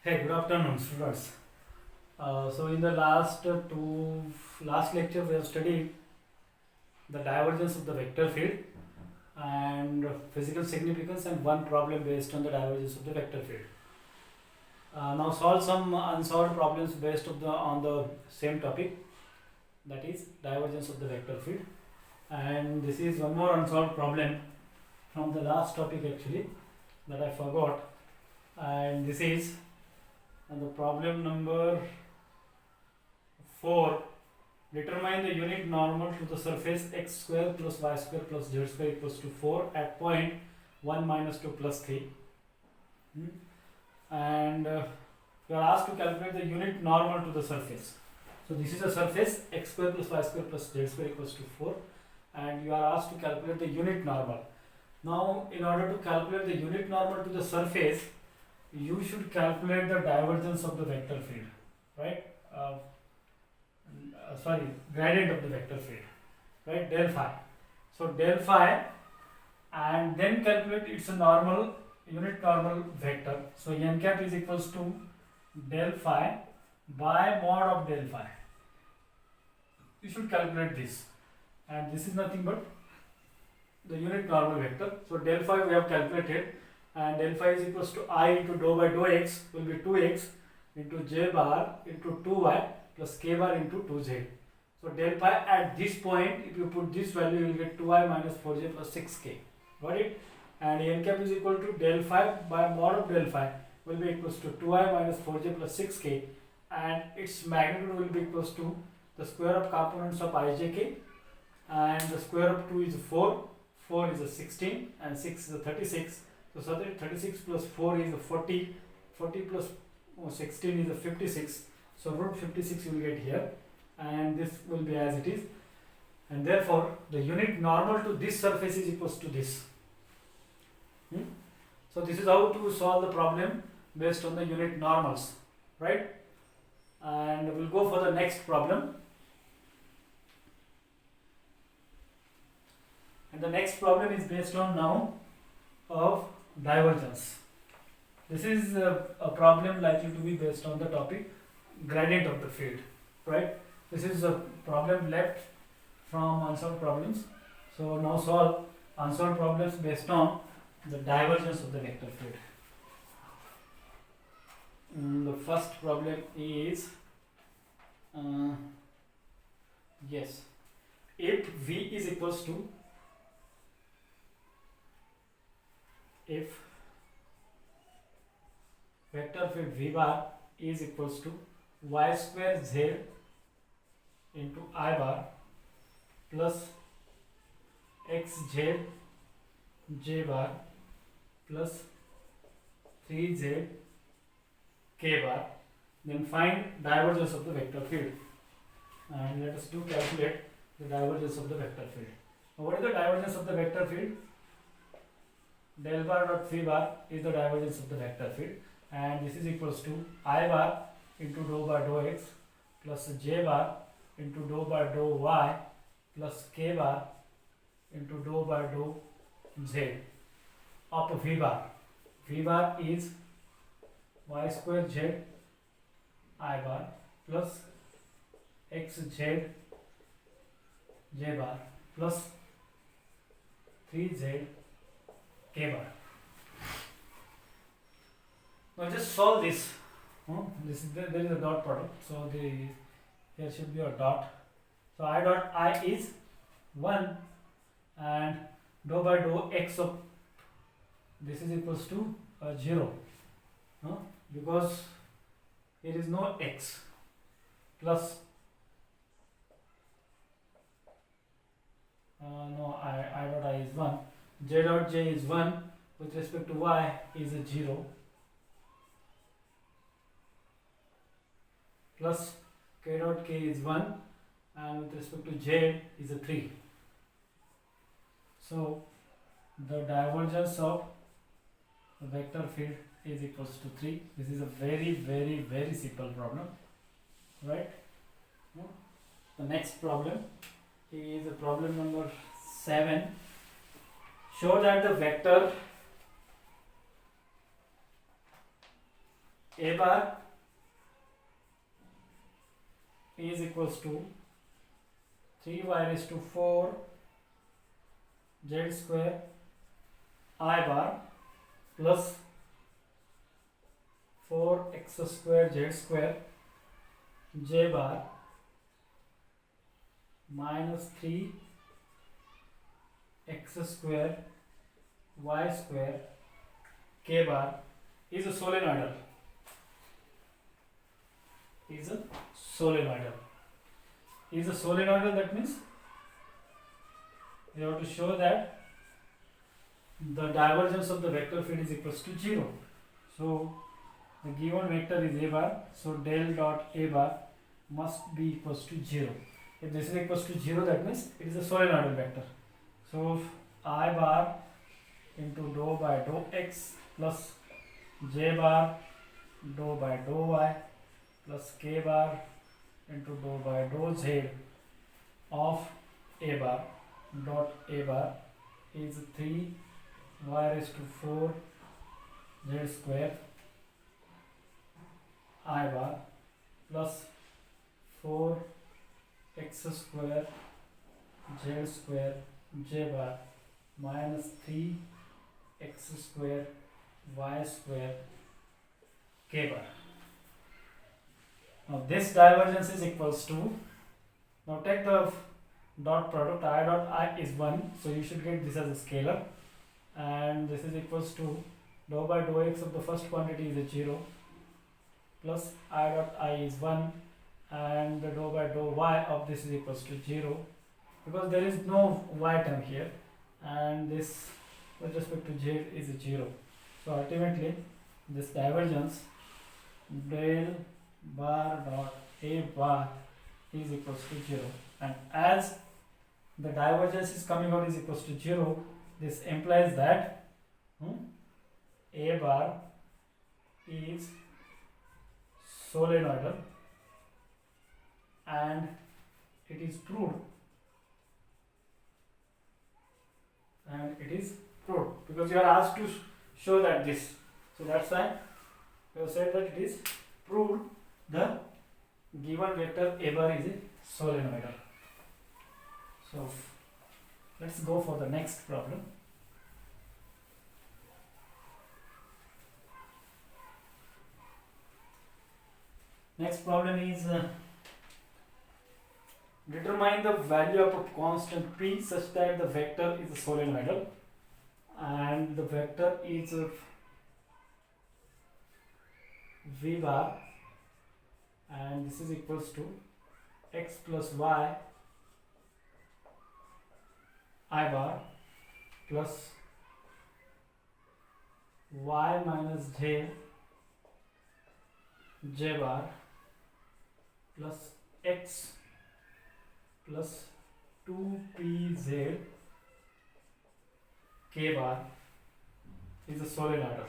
Hey, good afternoon, students. So in the last lecture, we have studied the divergence of the vector field and physical significance, and one problem based on the divergence of the vector field. Now solve some unsolved problems based on the same topic, that is divergence of the vector field. And this is one more unsolved problem from the last topic actually that I forgot. And this is the problem number 4. Determine the unit normal to the surface x square plus y square plus z square equals to 4 at point 1 minus 2 plus 3. And you are asked to calculate the unit normal to the surface. So this is a surface x square plus y square plus z square equals to 4, and you are asked to calculate the unit normal. Now in order to calculate the unit normal to the surface, you should calculate the divergence of the vector field, right? Gradient of the vector field, right? Del phi. So del phi, and then calculate its normal, unit normal vector. So n cap is equals to del phi by mod of del phi. You should calculate this, and this is nothing but the unit normal vector. So del phi we have calculated, and del phi is equals to I into dou by dou x will be 2x into j bar into 2y plus k bar into 2z. So del phi at this point, if you put this value, you will get 2i minus 4j plus 6k. Got it? And n cap is equal to del phi by mod of del phi will be equals to 2i minus 4j plus 6k, and its magnitude will be equals to the square of components of ijk, and the square of 2 is 4, 4 is a 16, and 6 is a 36. So 36 plus 4 is a 40, 40 plus 16 is a 56. So root 56 you will get here, and this will be as it is, and therefore the unit normal to this surface is equals to this. So this is how to solve the problem based on the unit normals, right? And we'll go for the next problem. And the next problem is based on now of divergence. This is a problem likely to be based on the topic gradient of the field, right? This is a problem left from unsolved problems. So now solve unsolved problems based on the divergence of the vector field. The first problem is yes, if V is equals to, if vector field V bar is equals to y square z into I bar plus xz j bar plus 3z k bar, then find divergence of the vector field. And let us do calculate the divergence of the vector field. Now what is the divergence of the vector field? Del bar dot phi bar is the divergence of the vector field, and this is equals to I bar into dou bar dou x plus j bar into dou bar dou y plus k bar into dou bar dou z of V bar. V bar is y square z I bar plus x z j bar plus 3z k bar. Now just solve this. There is a dot product, so here should be a dot. So I dot I is 1, and dou by dou x of this is equals to 0, because here is no x, plus I dot I is 1, j dot j is 1, with respect to y is a 0, plus k dot k is 1, and with respect to z is a 3. So the divergence of the vector field is equals to 3. This is a very simple problem, right? The next problem is a problem number 7. Show that the vector a bar is equals to 3y raised to 4 z square I bar plus 4x square z square j bar minus 3x square y square k bar is a solenoidal. Is a solenoidal. That means we have to show that the divergence of the vector field is equals to 0. So the given vector is a bar, so del dot a bar must be equals to 0. If this is equals to 0, that means it is a solenoidal vector. So I bar into dou by dou x plus j bar dou by dou y plus k bar into dou by dou z of a bar dot a bar is 3y raised to 4 z square I bar plus 4x square z square j bar minus 3x square y square k bar. Now this divergence is equals to, now take the dot product, I dot I is 1, so you should get this as a scalar, and this is equals to dou by dou x of the first quantity is a 0 plus I dot I is 1 and the dou by dou y of this is equals to 0 because there is no y term here, and this with respect to z is a 0. So ultimately this divergence del bar dot a bar is equals to 0, and as the divergence is coming out is equals to 0, this implies that a bar is solenoidal, and it is proved, because you are asked to show that this, so that's why you have said that it is proved the given vector a bar is a solenoidal. So let's go for the next problem. Next problem is determine the value of a constant p such that the vector is a solenoidal and the vector is v bar, and this is equals to x plus y I bar plus y minus j bar plus x plus 2pz k bar is a solenoidal.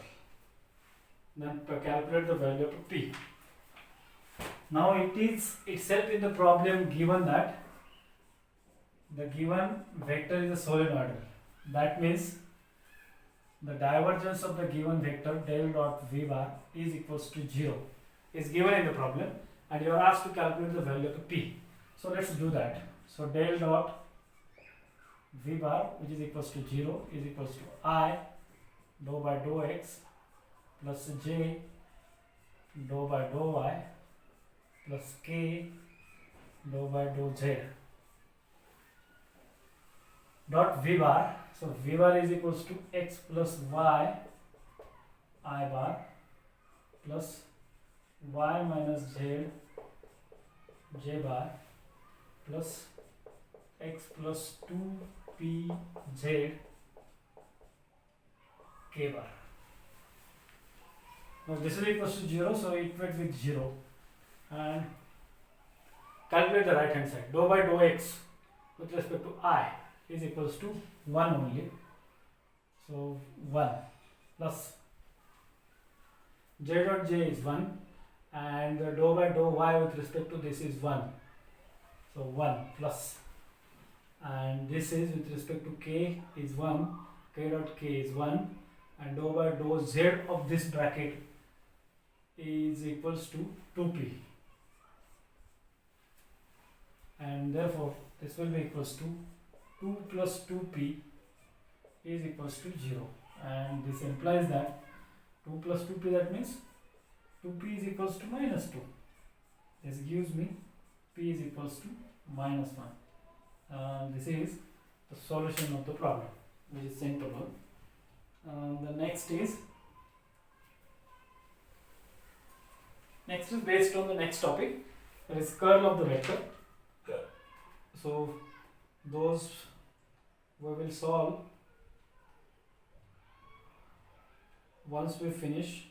Then calculate the value of p. Now it is itself in the problem given that the given vector is a solenoidal. That means the divergence of the given vector del dot v bar is equals to 0 is given in the problem, and you are asked to calculate the value of p. So let's do that. So del dot v bar, which is equals to 0, is equals to I dou by dou x plus j dou by dou y plus k dou by dou z dot v bar. So v bar is equals to x plus y I bar plus y minus j bar plus x plus 2pz k bar. Now this is equals to 0, so equate with 0 and calculate the right hand side. Dou by dou x with respect to I is equals to 1 only. So 1 plus j dot j is 1 and dou by dou y with respect to this is 1. So 1 plus, and this is with respect to k is 1, k dot k is 1, and dou by dou z of this bracket is equals to 2p, and therefore this will be equals to 2 plus 2p is equals to 0, and this implies that 2 plus 2p, that means 2p is equals to minus 2. This gives me p is equals to minus 1. This is the solution of the problem, which is simple one. The next is based on the next topic, that is curl of the vector. So those we will solve once we finish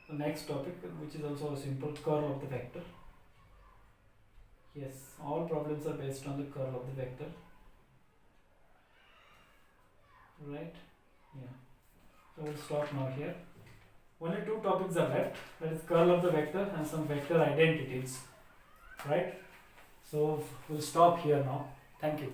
the next topic, which is also a simple curl of the vector. Yes, all problems are based on the curl of the vector, right? Yeah. So we'll stop now here. Only two topics are left, that is curl of the vector and some vector identities, right? So we'll stop here now. Thank you.